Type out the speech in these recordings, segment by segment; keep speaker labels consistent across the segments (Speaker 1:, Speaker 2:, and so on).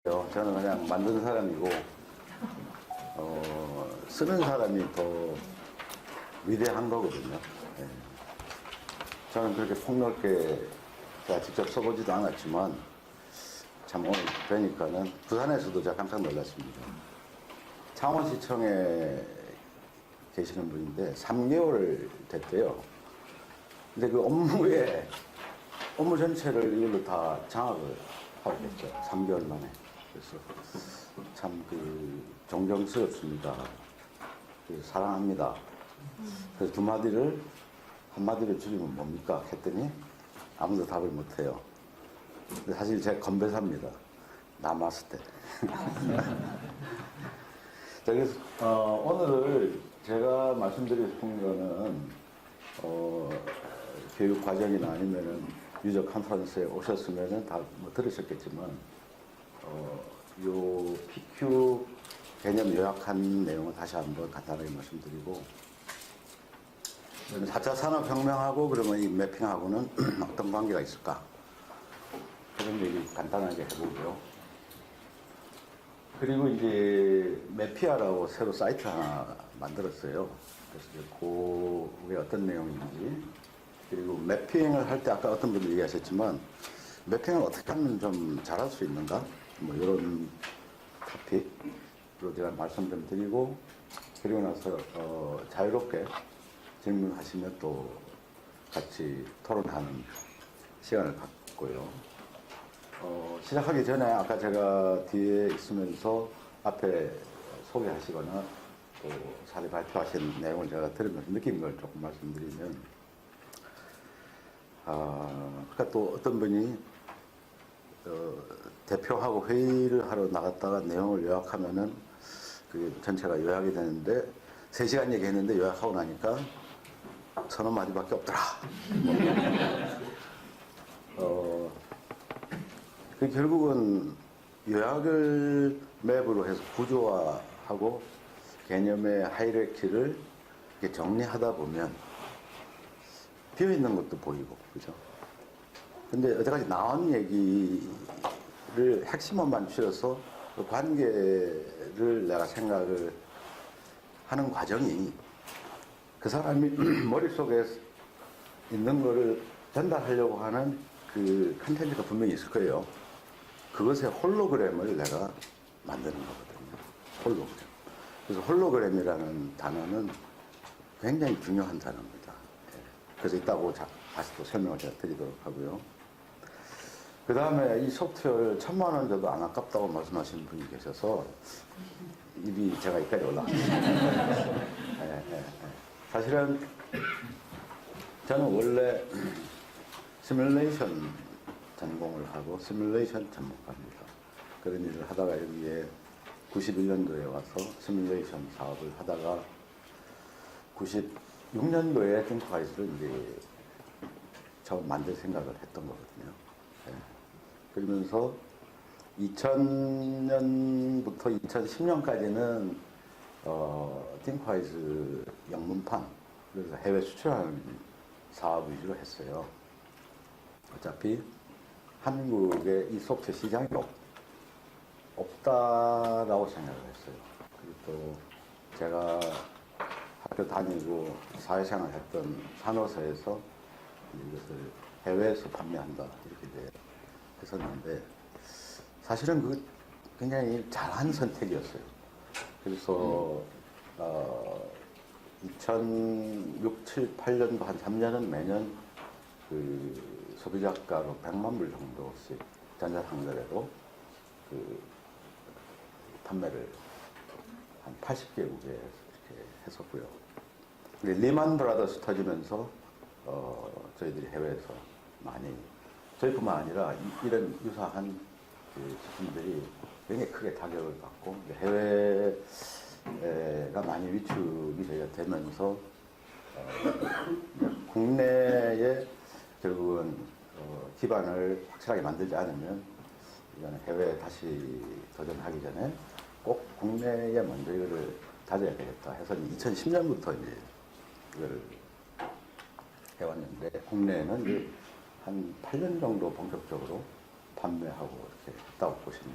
Speaker 1: 저는 그냥 만드는 사람이고, 쓰는 사람이 더 위대한 거거든요. 예. 저는 그렇게 폭넓게 제가 직접 써보지도 않았지만, 참 오늘 뵈니까는 부산에서도 제가 깜짝 놀랐습니다. 창원시청에 계시는 분인데 3개월 됐대요. 근데 그 업무 전체를 이걸로 다 장악을 하게 됐죠. 3개월 만에. 그래서 참 존경스럽습니다. 사랑합니다. 그래서 한마디를 줄이면 뭡니까? 했더니 아무도 답을 못해요. 근데 사실 제가 건배사입니다. 나마스테. 그래서 오늘 제가 말씀드리고 싶은 거는 교육 과정이나 아니면은 유저 컨퍼런스에 오셨으면은 다 뭐 들으셨겠지만 요 PQ 개념 요약한 내용을 다시 한번 간단하게 말씀드리고 4차 산업혁명하고 그러면 이 매핑하고는 어떤 관계가 있을까? 그런 얘기 간단하게 해보고요. 그리고 이제 매피아라고 새로 사이트 하나 만들었어요. 그래서 그게 어떤 내용인지, 그리고 매핑을 할 때 아까 어떤 분이 얘기하셨지만 매핑을 어떻게 하면 좀 잘할 수 있는가? 뭐 이런 토픽으로 제가 말씀 좀 드리고, 그리고 나서 자유롭게 질문하시면 또 같이 토론하는 시간을 갖고요. 시작하기 전에 아까 제가 뒤에 있으면서 앞에 소개하시거나 또 사례 발표하신 내용을 제가 들으면서 느낀 걸 조금 말씀드리면, 그러니까 또 어떤 분이 대표하고 회의를 하러 나갔다가 내용을 요약하면은 그게 전체가 요약이 되는데 3시간 얘기했는데 요약하고 나니까 1,000마디밖에 없더라. 결국은 요약을 맵으로 해서 구조화하고 개념의 하이라키를 이렇게 정리하다 보면 비어있는 것도 보이고, 그죠? 근데 여태까지 나온 얘기를 핵심만 추려서 그 관계를 내가 생각을 하는 과정이 그 사람이 머릿속에 있는 거를 전달하려고 하는 그 컨텐츠가 분명히 있을 거예요. 그것의 홀로그램을 내가 만드는 거거든요. 홀로그램. 그래서 홀로그램이라는 단어는 굉장히 중요한 단어입니다. 그래서 이따고 다시 또 설명을 제가 드리도록 하고요. 그 다음에 이 소프트웨어를 1,000만 원 줘도 안 아깝다고 말씀하시는 분이 계셔서 입이 제가 이까지 올라왔습니다. 사실은 저는 원래 시뮬레이션 전공을 하고 시뮬레이션 전문가입니다. 그런 일을 하다가 여기에 91년도에 와서 시뮬레이션 사업을 하다가 96년도에 띵크와이즈를 이제 처음 만들 생각을 했던 거거든요. 네. 그러면서 2000년부터 2010년까지는 띵크와이즈 영문판, 그래서 해외 수출하는 사업 위주로 했어요. 어차피 한국에 이 소프트웨어 시장이 없다라고 생각을 했어요. 그리고 또 제가 학교 다니고 사회생활 했던 산호사에서 이것을 해외에서 판매한다 이렇게 했었는데, 사실은 그 굉장히 잘한 선택이었어요. 그래서 2006, 7, 8년도 한 3년은 매년 그 소비자가로 100만 불 정도씩 전자상거래로 그 판매를 한 80개국에 이렇게 했었고요. 근데 리만 브라더스 터지면서 저희들이 해외에서 많이, 저희뿐만 아니라 이런 유사한 그 제품들이 굉장히 크게 타격을 받고 해외가 많이 위축이 되면서 국내에 결국은 기반을 확실하게 만들지 않으면 이거는 해외에 다시 도전하기 전에 꼭 국내에 먼저 이거를 다져야 되겠다 해서 2010년부터 이제 이거를 해왔는데, 국내에는 이제 한 8년 정도 본격적으로 판매하고 이렇게 했다고 보시면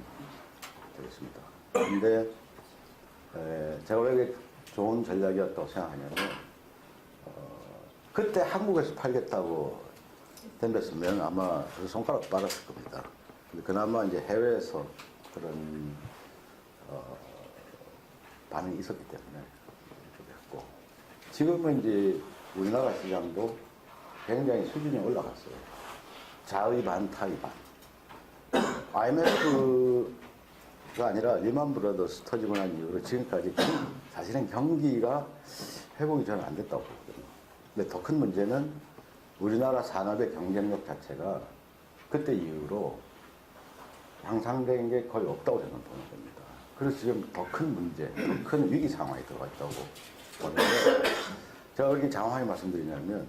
Speaker 1: 근데 제가 왜 이게 좋은 전략이었다고 생각하냐면 그때 한국에서 팔겠다고 덤볐으면 아마 손가락 빨았을 겁니다. 근데 그나마 이제 해외에서 그런 반응이 있었기 때문에 이렇게 됐고, 지금은 이제 우리나라 시장도 굉장히 수준이 올라갔어요. 자의 반, 타의 반. IMF가 아니라 리만 브라더스 터지고 난 이후로 지금까지 사실은 경기가 회복이 저는 안 됐다고 보거든요. 근데 더 큰 문제는 우리나라 산업의 경쟁력 자체가 그때 이후로 향상된 게 거의 없다고 저는 보는 겁니다. 그래서 지금 더 큰 문제, 더 큰 위기 상황에 들어가 있다고 보는데, 제가 왜 이렇게 장황하게 말씀드리냐면,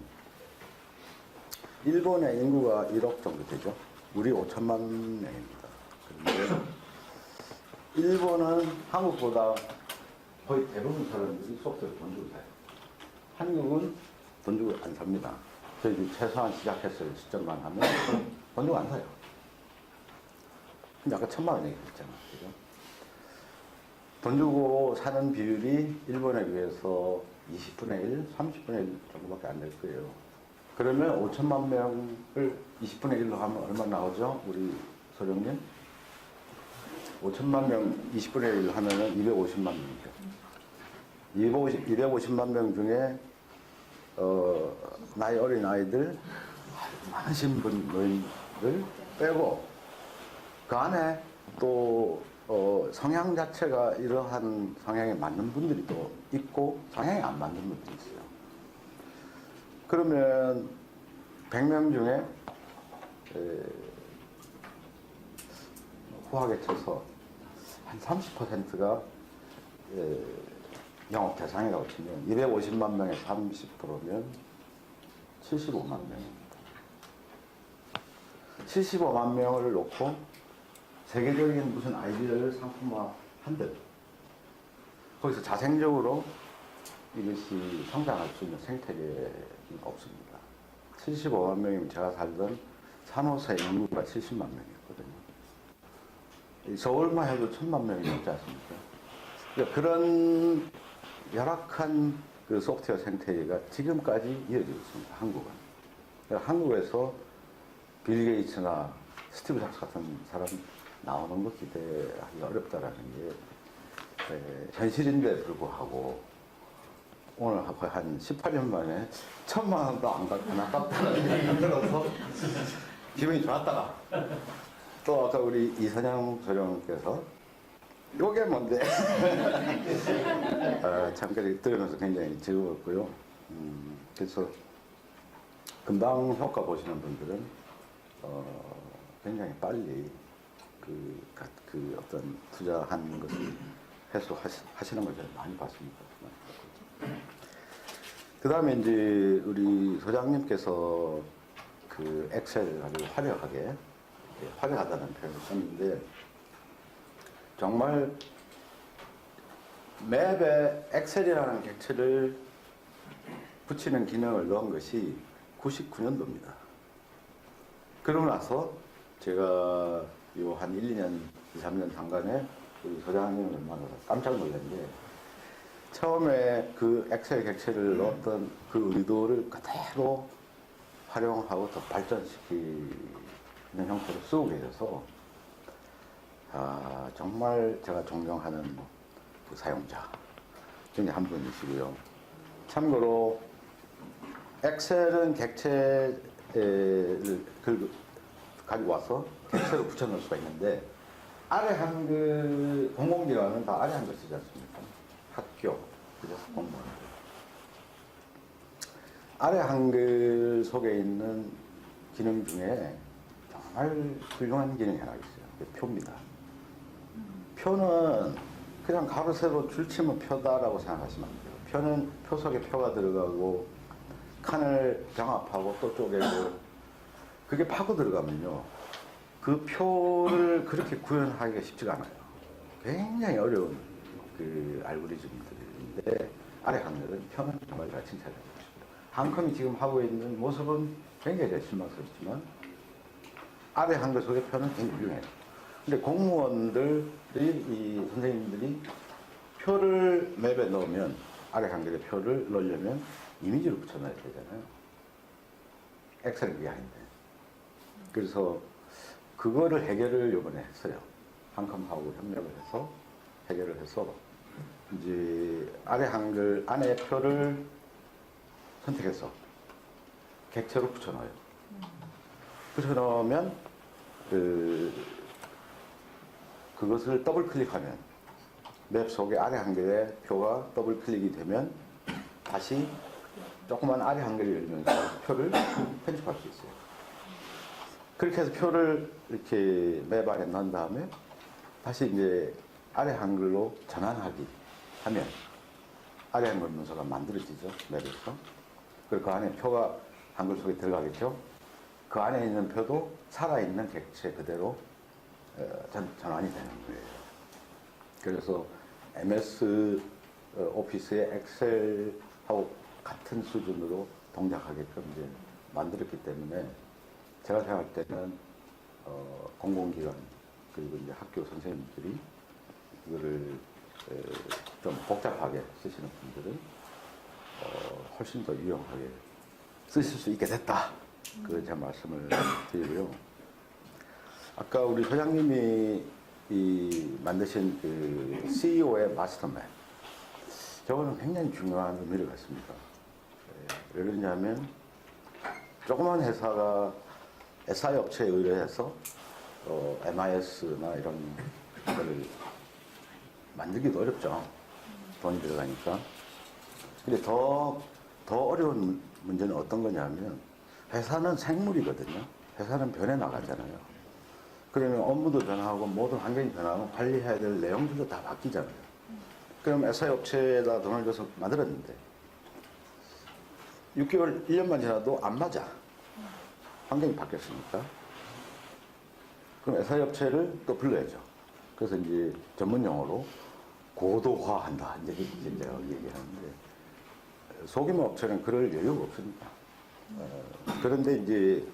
Speaker 1: 일본의 인구가 1억 정도 되죠. 우리 5천만 명입니다. 그런데 일본은 한국보다 거의 대부분 사람들이 소프트웨어 돈 주고 사요. 한국은 돈 주고 안 삽니다. 저희도 최소한 시작했을 시점만 하면 돈 주고 안 사요. 근데 아까 1,000만 원 얘기했잖아. 그죠? 돈 주고 사는 비율이 일본에 비해서 20분의 1, 30분의 1 정도밖에 안 될 거예요. 그러면 5천만 명을 20분의 1로 하면 얼마 나오죠? 우리 소령님? 5천만 명 20분의 1로 하면은 250만 명이죠. 250만 명 중에 나이 어린 아이들, 많으신 분 노인들 빼고 그 안에 또 성향 자체가 이러한 성향에 맞는 분들이 또 있고 성향이 안 맞는 분들이 있어요. 그러면 100명 중에 후하게 쳐서 한 30%가 영업 대상이라고 치면 250만 명에 30%면 75만 명입니다. 75만 명을 놓고 세계적인 무슨 아이디어를 상품화한들 거기서 자생적으로 이것이 성장할 수 있는 생태계는 없습니다. 75만 명이면 제가 살던 산호세 인구가 70만 명이었거든요. 서울만 해도 1,000만 명이 넘지 않습니까? 그러니까 그런 열악한 그 소프트웨어 생태계가 지금까지 이어지고 있습니다. 한국은. 그러니까 한국에서 빌 게이츠나 스티브 잡스 같은 사람 나오는 거 기대하기 어렵다라는 게 현실인데 불구하고 오늘 거의 한 18년 만에 1,000만 원도 안 아깝다는 생각이 들어서 기분이 좋았다가 또 아까 우리 이선영 소령께서 요게 뭔데? 참 들으면서 굉장히 즐거웠고요. 그래서 금방 효과 보시는 분들은 굉장히 빨리 그 어떤 투자하는 것을 해소하시는 걸 제가 많이 봤습니다. 그 다음에 이제 우리 소장님께서 그 엑셀 아주 화려하다는 표현을 썼는데, 정말 맵에 엑셀이라는 객체를 붙이는 기능을 넣은 것이 99년도입니다. 그러고 나서 제가 요 한 1, 2년, 2, 3년 상간에 우리 소장님을 얼마나 깜짝 놀란 게, 처음에 그 엑셀 객체를 넣었던 그 의도를 그대로 활용하고 더 발전시키는 형태로 쓰고 계셔서 정말 제가 존경하는 그 사용자 중에 한 분이시고요. 참고로 엑셀은 객체를 가지고 와서 객체로 붙여놓을 수가 있는데, 아래 한글 공공기관은 다 아래 한글 쓰지 않습니까? 학교, 그래서 공무원들. 아래 한글 속에 있는 기능 중에 정말 훌륭한 기능이 하나 있어요. 그게 표입니다. 표는 그냥 가로 세로 줄치면 표다라고 생각하시면 안 돼요. 표는 표 속에 표가 들어가고 칸을 병합하고 또 쪼개고, 그게 파고 들어가면요, 그 표를 그렇게 구현하기가 쉽지가 않아요. 굉장히 어려운 그 알고리즘들인데, 아래 한글은 표는 정말 잘 칭찬해주고 싶습니다. 한컴이 지금 하고 있는 모습은 굉장히 실망스럽지만 아래 한글 속의 표는 굉장히 훌륭해요. 근데 공무원들이, 이 선생님들이 표를 맵에 넣으면, 아래 한글에 표를 넣으려면 이미지를 붙여놔야 되잖아요. 엑셀 기하인데. 그래서 그거를 해결을 요번에 했어요. 한컴하고 협력을 해서 해결을 해서 이제 아래 한글 안에 표를 선택해서 객체로 붙여넣어요. 붙여넣으면 그것을 더블 클릭하면 맵 속에 아래 한글에 표가 더블 클릭이 되면 다시 조그만 아래 한글이 열리면서 표를 편집할 수 있어요. 그렇게 해서 표를 이렇게 맵 안에 넣은 다음에 다시 이제 아래 한글로 전환하기 하면 아래 한글 문서가 만들어지죠. 맵에서. 그리고 그 안에 표가 한글 속에 들어가겠죠. 그 안에 있는 표도 살아있는 객체 그대로 전환이 되는 거예요. 그래서 MS 오피스의 엑셀하고 같은 수준으로 동작하게끔 이제 만들었기 때문에 제가 생각할 때는 공공기관 그리고 이제 학교 선생님들이 이거를 좀 복잡하게 쓰시는 분들은 훨씬 더 유용하게 쓰실 수 있게 됐다. 그 제 말씀을 드리고요. 아까 우리 소장님이 만드신 그 CEO의 마스터맵, 저거는 굉장히 중요한 의미를 갖습니다. 왜 그러냐면 조그만 회사가 SI 업체에 의뢰해서 MIS나 이런 거를 만들기도 어렵죠. 돈이 들어가니까. 근데 더 어려운 문제는 어떤 거냐면 회사는 생물이거든요. 회사는 변해 나가잖아요. 그러면 업무도 변하고 모든 환경이 변하고 관리해야 될 내용들도 다 바뀌잖아요. 그럼 SI 업체에다 돈을 줘서 만들었는데 6개월, 1년만 지나도 안 맞아. 환경이 바뀌었으니까. 그럼 SI 업체를 또 불러야죠. 그래서 이제 전문 용어로 고도화한다. 이제 제가 얘기하는데 소규모 업체는 그럴 여유가 없습니다. 그런데 이제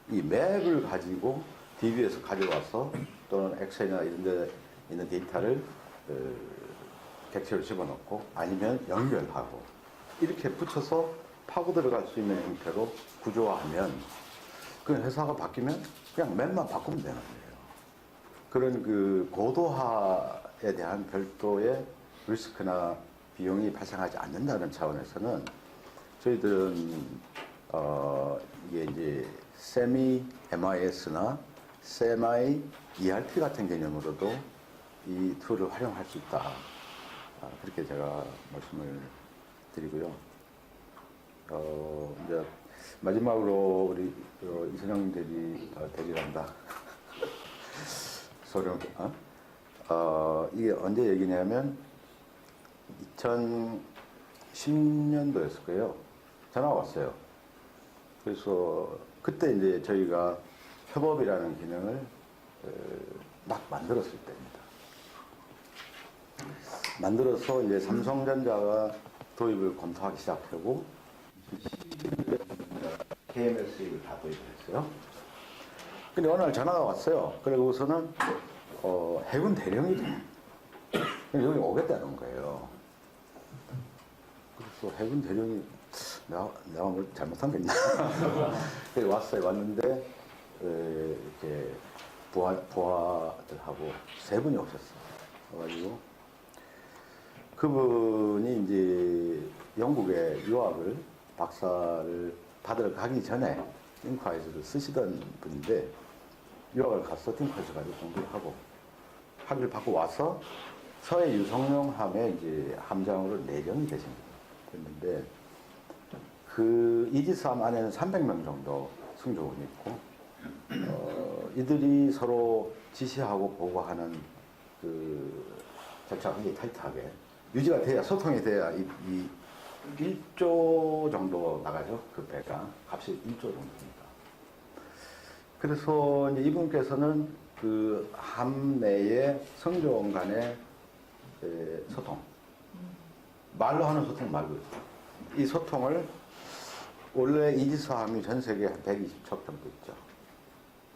Speaker 1: 이 맵을 가지고 DB에서 가져와서 또는 엑셀이나 이런 데 있는 데이터를 객체로 집어넣고 아니면 연결하고 이렇게 붙여서 파고 들어갈 수 있는 형태로 구조화하면 그 회사가 바뀌면 그냥 맵만 바꾸면 되는 거예요. 그런 그 고도화에 대한 별도의 리스크나 비용이 발생하지 않는다는 차원에서는 저희들은 이게 이제 세미 MIS나 세마이 ERP 같은 개념으로도 이 툴을 활용할 수 있다. 그렇게 제가 말씀을 드리고요. 이제 마지막으로 우리 이선영 대리란다. 소령, 이게 언제 얘기냐면 2010년도였을 거예요. 전화가 왔어요. 그래서 그때 이제 저희가 협업이라는 기능을 막 만들었을 때입니다. 만들어서 이제 삼성전자가 도입을 검토하기 시작하고 KMS를 다 도입을 했어요. 근데 어느 날 전화가 왔어요. 그리고서는 해군 대령이죠. 여기 오겠다는 거예요. 그래서 해군 대령이 내가 뭘 잘못한 게 있나? 그래서 왔어요. 왔는데 이렇게 부하들하고 세 분이 오셨어요. 그래가지고 그분이 이제 영국에 유학을 박사를 받으러 가기 전에 띵크와이즈를 쓰시던 분인데 유학을 가서 띵크와이즈 가지고 공부를 하고 학위를 받고 와서 서해 유성룡 함에 이제 함장으로 내정이 되신 거예요. 그랬는데 그 이지스함 안에는 300명 정도 승조원이 있고 이들이 서로 지시하고 보고하는 그 절차가 굉장히 타이트하게 유지가 돼야 소통이 돼야 이 1조 정도 나가죠. 그 배가 값이 1조 정도입니다. 그래서 이제 이분께서는 그 함 내의 승조원 간의 소통, 말로 하는 소통 말고 이 소통을 원래 이지스함이 전 세계에 한 120척 정도 있죠.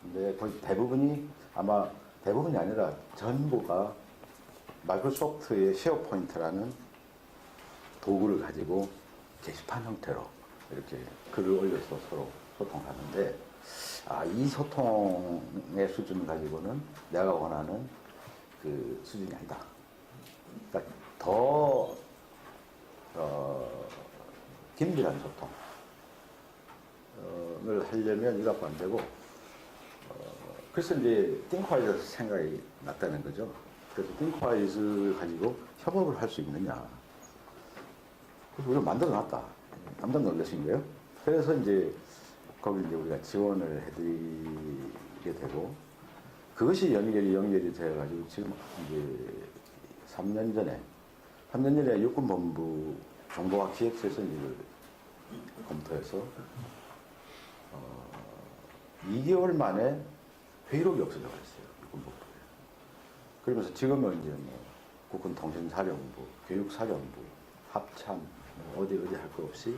Speaker 1: 근데 거의 대부분이 아마 대부분이 아니라 전부가 마이크로소프트의 쉐어포인트라는 도구를 가지고 게시판 형태로 이렇게 글을 올려서 서로 소통하는데, 이 소통의 수준 가지고는 내가 원하는 그 수준이 아니다. 그러니까 더 긴밀한 소통을 하려면 이거 안 되고, 그래서 이제 띵크와이즈에서 생각이 났다는 거죠. 그래서 띵크와이즈를 가지고 협업을 할 수 있느냐. 그래서 우리가 만들어 놨다. 깜짝 놀라신 거예요. 그래서 이제 거기 이제 우리가 지원을 해드리게 되고, 그것이 연결이 돼가지고 지금 이제 3년 전에 육군본부 정보화 기획서에서 이걸 검토해서 2개월 만에 회의록이 없어져 버렸어요. 육군본부에. 그러면서 지금은 이제 뭐 국군통신사령부, 교육사령부, 합참, 어디 할 것 없이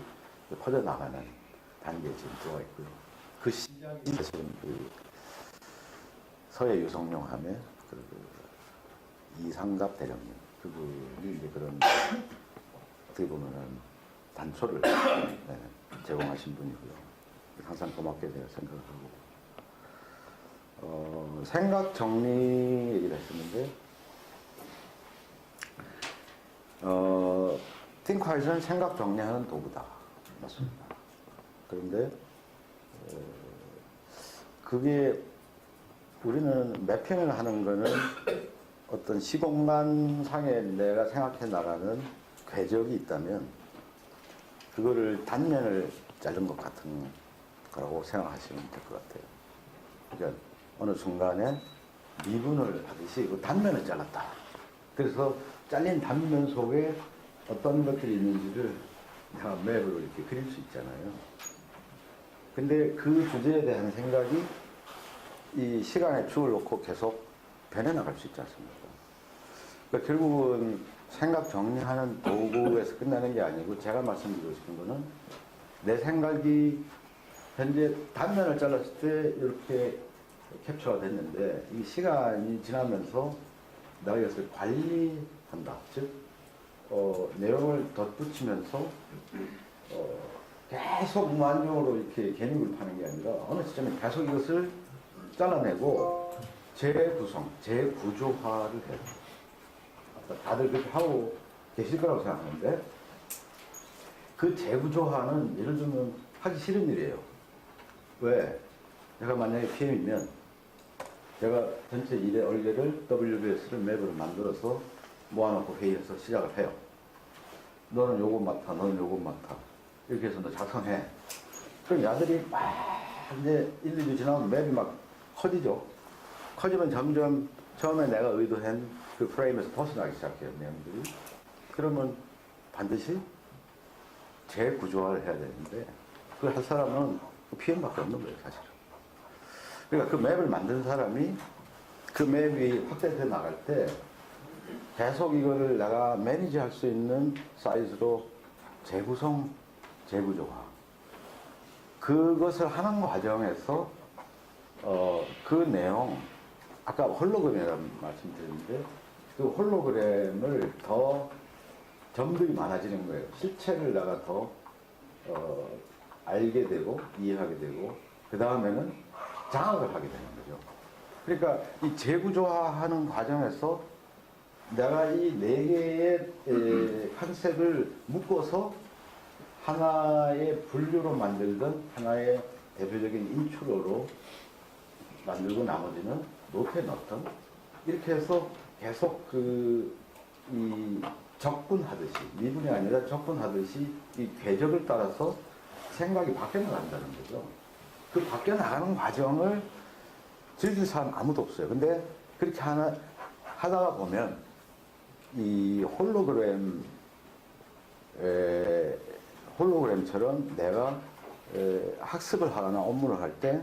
Speaker 1: 퍼져나가는 단계에 지금 들어가 있고요. 그 시작이 사실은 그 서해 유성룡 함의 그 이상갑 대령님, 그분이 이제 그런 어떻게 보면은 단초를 제공하신 분이고요. 항상 고맙게 제가 생각하고, 생각 정리 얘기를 했었는데, 띵크와이즈는 생각 정리하는 도구다. 맞습니다. 그런데 그게 우리는 매핑을 하는 거는 어떤 시공간상에 내가 생각해 나가는 궤적이 있다면 그거를 단면을 자른 것 같은 거라고 생각하시면 될 것 같아요. 그러니까 어느 순간에 미분을 하듯이 그 단면을 잘랐다. 그래서 잘린 단면 속에 어떤 것들이 있는지를 다 맵으로 이렇게 그릴 수 있잖아요. 근데 그 주제에 대한 생각이 이 시간의 축을 놓고 계속 변해나갈 수 있지 않습니까? 그러니까 결국은 생각 정리하는 도구에서 끝나는 게 아니고, 제가 말씀드리고 싶은 거는 내 생각이 현재 단면을 잘랐을 때 이렇게 캡처가 됐는데, 이 시간이 지나면서 내가 이것을 관리한다. 즉, 내용을 덧붙이면서 계속 무한정으로 이렇게 개념을 파는 게 아니라 어느 시점에 계속 이것을 잘라내고 재구성, 재구조화를 해요. 다들 그렇게 하고 계실 거라고 생각하는데, 그 재구조화는 예를 들면 하기 싫은 일이에요. 왜? 내가 만약에 PM이면 제가 전체 일의 얼개를 WBS를 맵으로 만들어서 모아놓고 회의해서 시작을 해요. 너는 요거 맡아, 너는 요거 맡아. 이렇게 해서 너 작성해. 그럼 야들이 막 이제 1, 2주 지나면 맵이 막 커지죠. 커지면 점점 처음에 내가 의도한 그 프레임에서 벗어나기 시작해요, 내용들이. 그러면 반드시 재구조화를 해야 되는데, 그걸 할 사람은 PM밖에 없는 거예요, 사실은. 그러니까 그 맵을 만든 사람이 그 맵이 확대돼 나갈 때 계속 이거를 내가 매니지 할 수 있는 사이즈로 재구성, 재구조화. 그것을 하는 과정에서 그 내용, 아까 홀로그램이라는 말씀드렸는데, 그 홀로그램을 더 점들이 많아지는 거예요. 실체를 내가 더 알게 되고 이해하게 되고, 그 다음에는 장악을 하게 되는 거죠. 그러니까 이 재구조화하는 과정에서 내가 이 네 개의 컨셉을 묶어서 하나의 분류로 만들던 하나의 대표적인 인트로로 만들고 나머지는 노트에 넣던, 이렇게 해서 계속 이 적분하듯이, 미분이 아니라 적분하듯이 이 궤적을 따라서 생각이 바뀌어 나간다는 거죠. 그 바뀌어 나가는 과정을 즐길 사람 아무도 없어요. 근데 그렇게 하다가 보면 이 홀로그램처럼 내가 학습을 하거나 업무를 할 때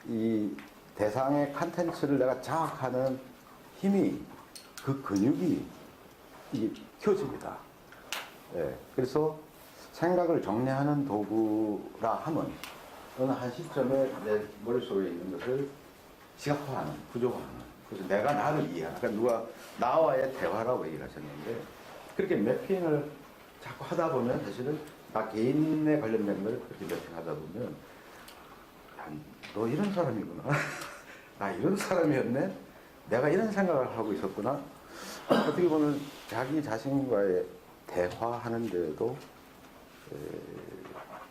Speaker 1: 이 대상의 컨텐츠를 내가 장악하는 힘이, 그 근육이 이게 키워집니다. 그래서 생각을 정리하는 도구라 하면 어느 한 시점에 내 머릿속에 있는 것을 시각화하는, 구조화하는 그래서 내가 나를 이해하는, 그러니까 누가 나와의 대화라고 얘기를 하셨는데, 그렇게 매핑을 자꾸 하다 보면 사실은 나 개인에 관련된 걸 그렇게 매핑하다 보면, 야, 너 이런 사람이구나. 나 이런 사람이었네. 내가 이런 생각을 하고 있었구나. 어떻게 보면 자기 자신과의 대화하는 데도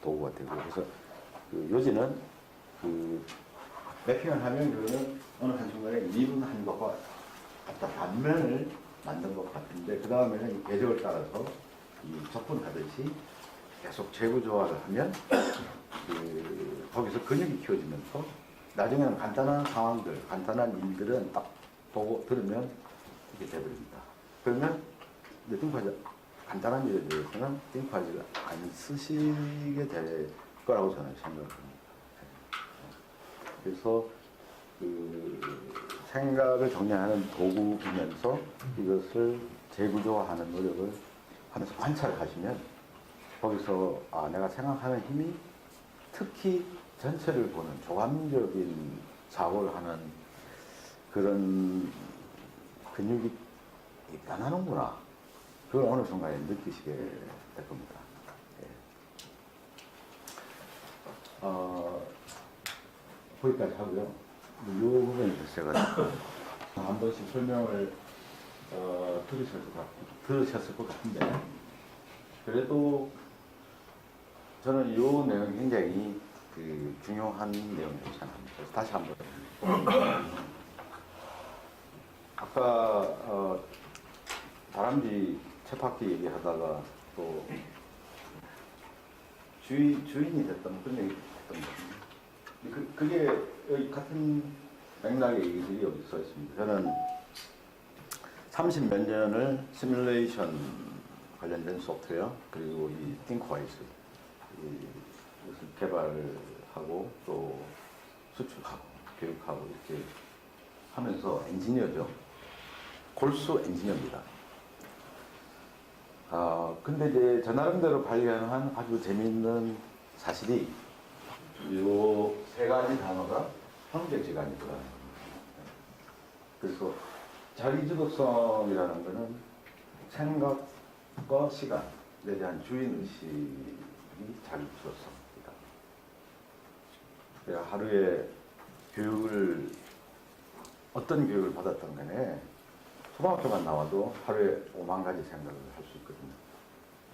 Speaker 1: 도구가 되고, 그래서 그 요지는 그 매핑을 하면 그거는 어느 한순간에 미분한 것과 갖다 반면을 만든 것 같은데, 그 다음에는 이 궤적을 따라서 이 적분하듯이 계속 재구조화를 하면 거기서 근육이 키워지면서 나중에는 간단한 상황들, 간단한 일들은 딱 보고 들으면 이렇게 돼버립니다. 그러면 이제 띵크하지, 간단한 일에 대해서는 띵크하지 안 쓰시게 될 거라고 저는 생각합니다. 그래서 그 생각을 정리하는 도구이면서 이것을 재구조화하는 노력을 하면서 관찰을 하시면 거기서 내가 생각하는 힘이 특히 전체를 보는 조감적인 작업을 하는 그런 근육이 나타나는구나. 그걸 어느 순간에 느끼시게 될 겁니다. 거기까지 하고요. 이 부분에서 제가 한 번씩 설명을 들으셨을 것 같은데, 그래도 저는 이 내용이 굉장히 중요한 내용이라고 생각합니다. 그래서 다시 한번. 아까 다람쥐 쳇바퀴 얘기하다가 또 주인이 됐던 그런 얘기 했던 것 같습니다. 그게 여기 같은 맥락의 얘기들이 여기 써 있습니다. 저는 30몇 년을 시뮬레이션 관련된 소프트웨어, 그리고 이 띵크와이즈 이것을 개발하고 또 수출하고 교육하고 이렇게 하면서 엔지니어죠. 골수 엔지니어입니다. 근데 이제 저 나름대로 발견한 아주 재미있는 사실이 요 세 가지 단어가 형제지간이더라. 그래서 자기주도성이라는 것은 생각과 시간에 대한 주인의식이 자기주도성입니다. 내가 하루에 어떤 교육을 받았던 간에 초등학교만 나와도 하루에 5만 가지 생각을 할 수 있거든요.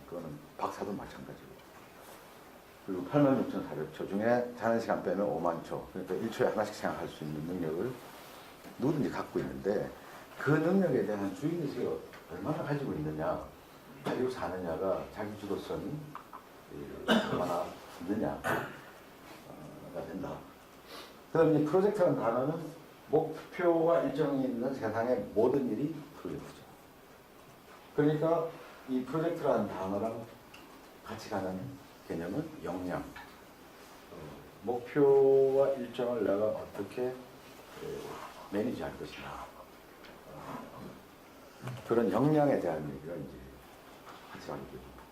Speaker 1: 그거는 박사도 마찬가지고. 그리고 86,400초 중에 자는 시간 빼면 5만 초. 그러니까 1초에 하나씩 생각할 수 있는 능력을 누구든지 갖고 있는데, 그 능력에 대한 주인의식을 얼마나 가지고 있느냐, 가지고 사느냐가 자기 주도성이 얼마나 있느냐가 된다. 그 다음에 프로젝트라는 단어는 목표와 일정이 있는 세상의 모든 일이 프로젝트죠. 그러니까 이 프로젝트라는 단어랑 같이 가는 개념은 역량. 목표와 일정을 내가 어떻게 매니지할 것이냐. 그런 역량에 대한 얘기가 이제 같이 가게 됩니다.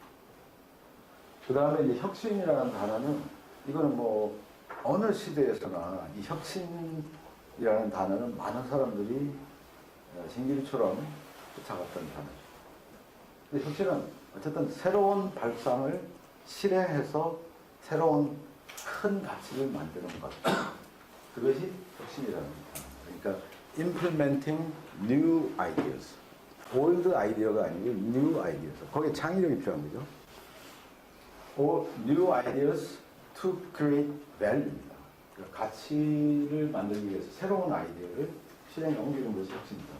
Speaker 1: 그 다음에 이제 혁신이라는 단어는, 이거는 뭐 어느 시대에서나 이 혁신이라는 단어는 많은 사람들이 신기루처럼 쫓아갔던 단어죠. 근데 혁신은 어쨌든 새로운 발상을 실행해서 새로운 큰 가치를 만드는 것. 그것이 혁신이라는 단어입니다. 그러니까 implementing new ideas. old idea가 아니고 new ideas. 거기에 창의력이 필요한 거죠. new ideas to create value입니다. 그러니까 가치를 만들기 위해서 새로운 아이디어를 실행에 옮기는 것이 혁신이다.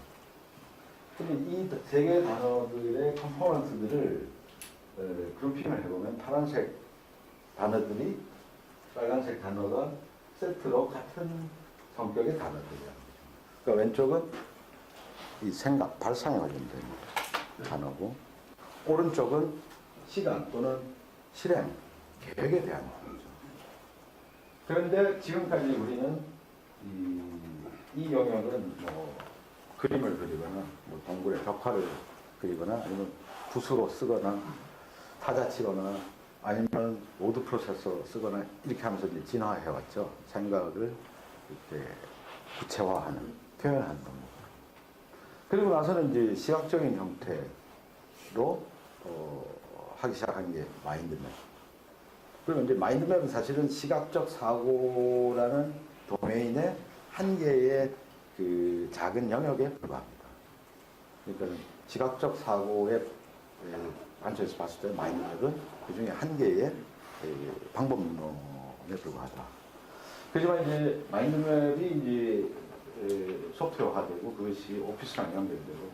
Speaker 1: 근데 이 세 개의 단어들의 컴포넌트들을 그룹핑을 해보면 파란색 단어들이 빨간색 단어가 세트로 같은 성격의 단어들이야. 그러니까 왼쪽은 이 생각, 발상에 관련된 단어고, 오른쪽은 시간 또는 실행, 계획에 대한 단어죠. 그런데 지금까지 우리는 이 영역은 뭐 그림을 그리거나 뭐 동굴에 벽화를 그리거나 아니면 붓으로 쓰거나 타자 치거나 아니면 워드 프로세서 쓰거나 이렇게 하면서 이제 진화해 왔죠. 생각을 이렇게 구체화하는, 표현하는 방법. 그리고 나서는 이제 시각적인 형태로 하기 시작한 게 마인드맵. 그리고 이제 마인드맵은 사실은 시각적 사고라는 도메인의 한 개의 그 작은 영역에 불과합니다. 그러니까 시각적 사고의 관점에서 봤을 때 마인드맵은 그 중에 한 개의 방법론에 불과하다. 하지만 이제 마인드맵이 이제 소프트웨어화되고 그것이 오피스랑 연결되고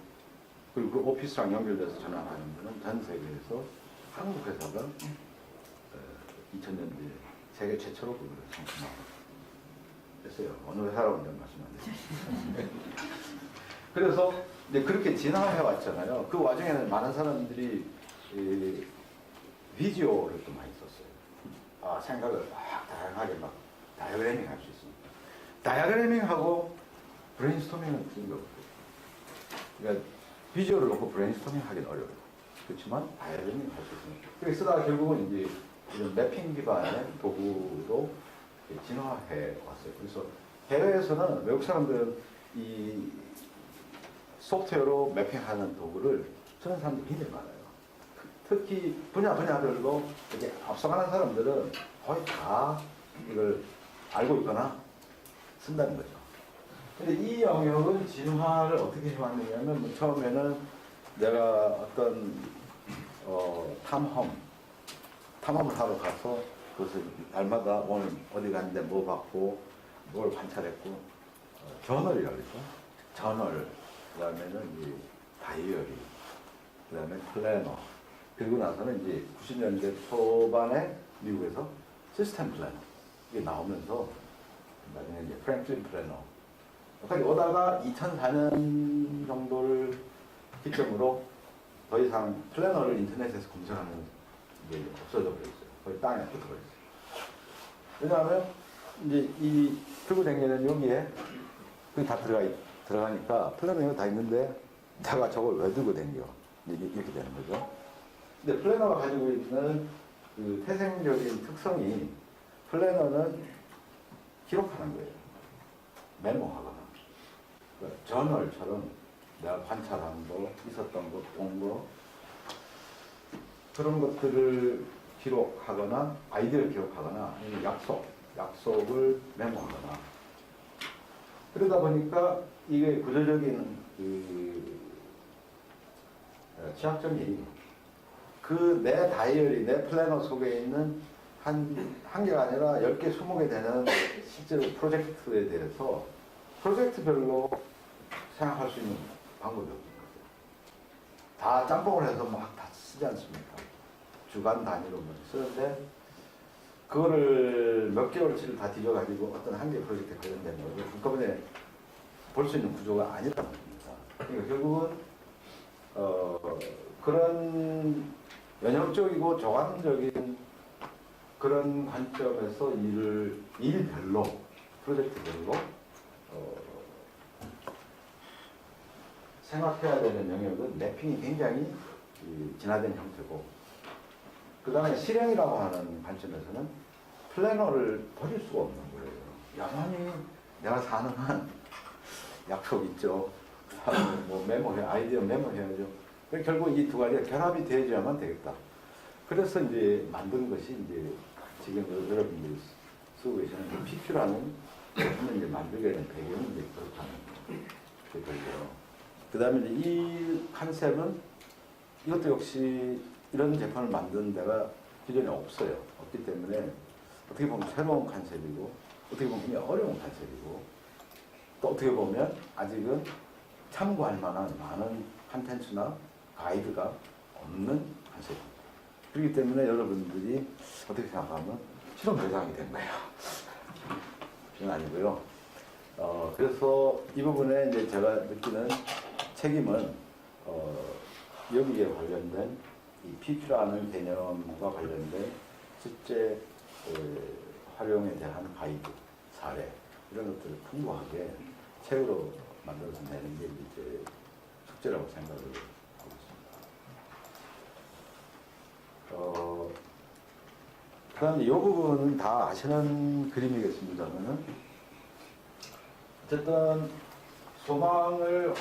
Speaker 1: 그리고 그 오피스랑 연결돼서 전환하는 것은 전 세계에서 한국 회사가 2000년대 세계 최초로 그걸 성공하고 했어요. 어느 회사라고 이런 말씀 안 드리죠. 그래서 이제 그렇게 진화해 왔잖아요. 그 와중에는 많은 사람들이 비디오를 또 많이 썼어요. 생각을 막 다양하게 막 다이어그래밍 할 수 있습니다. 다이어그래밍하고 브레인스토밍은 틀린 게 없고, 그러니까 비주얼을 놓고 브레인스토밍 하기는 어려워요. 그렇지만 다이어그래밍 할 수 있습니다. 그래서 쓰다가 결국은 이제 이런 매핑 기반의 도구로 진화해 왔어요. 그래서 해외에서는 외국 사람들은 이 소프트웨어로 매핑하는 도구를 쓰는 사람들이 굉장히 많아요. 특히 분야별로 이렇게 앞서가는 사람들은 거의 다 이걸 알고 있거나 쓴다는 거죠. 근데 이 영역은 진화를 어떻게 해왔느냐면, 뭐 처음에는 내가 어떤 탐험을 하러 가서 그것을 날마다 오늘 어디 갔는데 뭐 봤고 뭘 관찰했고, 저널이라고 그러죠. 저널, 그 다음에는 이제 다이어리, 그 다음에 플래너, 그리고 나서는 이제 90년대 초반에 미국에서 시스템 플래너 이게 나오면서 나중에 이제 프랭클린 플래너 여기까지 오다가 2004년 정도를 기점으로 더 이상 플래너를 인터넷에서 검색하는 게 없어져 버렸어요. 거의 땅에 붙어 버렸어요. 왜냐하면 이제 이 들고 다니는 여기에 그게 다 들어가니까 플래너가 다 있는데 내가 저걸 왜 들고 다녀? 이렇게 되는 거죠. 근데 플래너가 가지고 있는 그 태생적인 특성이, 플래너는 기록하는 거예요. 메모하거나. 그러니까 저널처럼 내가 관찰한 거, 있었던 거, 본 거, 그런 것들을 기록하거나, 아이디어를 기록하거나, 아니면 약속을 메모하거나. 그러다 보니까 이게 구조적인 시각적인 그 내 다이어리, 내 플래너 속에 있는 한 개가 아니라 10개, 20개 되는 실제로 프로젝트에 대해서 프로젝트별로 생각할 수 있는 방법이 없는 거죠. 다 짬뽕을 해서 막 다 쓰지 않습니까? 주간 단위로 쓰는데 그거를 몇 개월치를 다 뒤져가지고 어떤 한 개 프로젝트에 관련된 거를 한꺼번에 볼 수 있는 구조가 아니라는 겁니다. 그러니까 결국은 그런 연역적이고 조감적인 그런 관점에서 일별로, 프로젝트별로 생각해야 되는 영역은 매핑이 굉장히 진화된 형태고, 그 다음에 실행이라고 하는 관점에서는 플래너를 버릴 수가 없는 거예요. 영원히 내가 사는 한 약속 있죠. 뭐 메모해, 아이디어 메모해야죠. 결국 이 두 가지가 결합이 되어야만 되겠다. 그래서 이제 만든 것이 이제 지금 여러분들이 쓰고 계시는 PQ라는 제품을 이제 만들게 된 배경이 이제 그렇다는 거고요. 그 다음에 이 컨셉은 이것도 역시 이런 제품을 만든 데가 기존에 없어요. 없기 때문에 어떻게 보면 새로운 컨셉이고, 어떻게 보면 굉장히 어려운 컨셉이고, 또 어떻게 보면 아직은 참고할 만한 많은 컨텐츠나 가이드가 없는 컨셉입니다. 그렇기 때문에 여러분들이 어떻게 생각하면 실험 대상이 된 거예요. 그건 아니고요. 그래서 이 부분에 이제 제가 느끼는 책임은 여기에 관련된 이 PQ라는 개념과 관련된 실제 활용에 대한 가이드, 사례 이런 것들을 풍부하게 책으로 만들어서 내는 게 이제 숙제라고 생각을 하고 있습니다. 그 다음에 이 부분은 다 아시는 그림이겠습니다만은 어쨌든 소망을